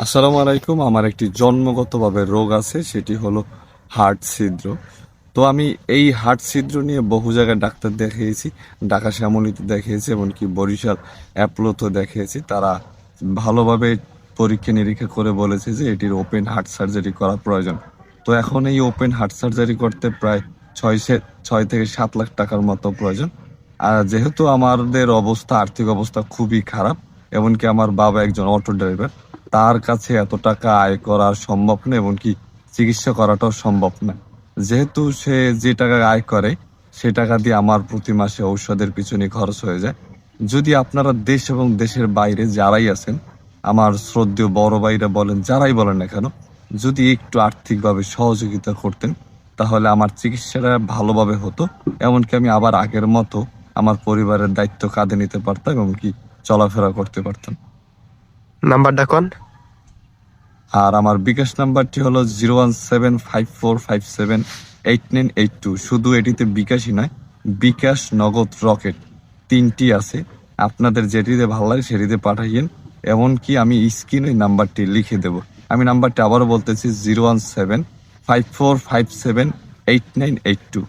আসসালামু আলাইকুম। আমার একটি জন্মগতভাবে রোগ আছে, সেটি হলো হার্ট ছিদ্র। তো আমি এই হার্ট ছিদ্র নিয়ে বহু জায়গায় ডাক্তার দেখিয়েছি, ঢাকা শ্যামলীতে দেখিয়েছি, এমনকি বরিশাল অ্যাপোলোতে দেখিয়েছি। তারা ভালোভাবে পরীক্ষা নিরীক্ষা করে বলেছে যে এটির ওপেন হার্ট সার্জারি করা প্রয়োজন। তো এখন এই ওপেন হার্ট সার্জারি করতে প্রায় 6 থেকে 7 লাখ টাকার মতো প্রয়োজন। আর যেহেতু আমাদের অবস্থা, আর্থিক অবস্থা খুবই খারাপ, এমনকি আমার বাবা একজন অটো ড্রাইভার, তার কাছে এত টাকা আয় করা সম্ভব না, এমনকি চিকিৎসা করাটাও সম্ভব না। যেহেতু সে যে টাকা আয় করে সে টাকা দিয়ে আমার প্রতি মাসে ঔষধের পিছনে খরচ হয়ে যায়। যদি আপনারা দেশ এবং দেশের বাইরে যারাই আছেন, আমার শ্রদ্ধেয় বড় ভাইরা বলেন, যারাই বলেন না কেন, যদি একটু আর্থিকভাবে সহযোগিতা করতেন তাহলে আমার চিকিৎসাটা ভালোভাবে হতো। এমনকি আমি আবার আগের মতো আমার পরিবারের দায়িত্ব কাঁধে নিতে পারতাম, এমনকি চলাফেরা করতে পারতাম। নাম্বারটা কোন? আর আমার বিকাশ নাম্বারটি হলো 01754578982। শুধু এটিতে বিকাশই নয়, বিকাশ, নগদ, রকেট তিনটি আছে। আপনাদের যেটিতে ভালো লাগে সেটিতে পাঠাইয়েন। এমনকি আমি স্ক্রিনে নাম্বারটি লিখে দেব। আমি নাম্বারটি আবারও বলতেছি, 01754578982।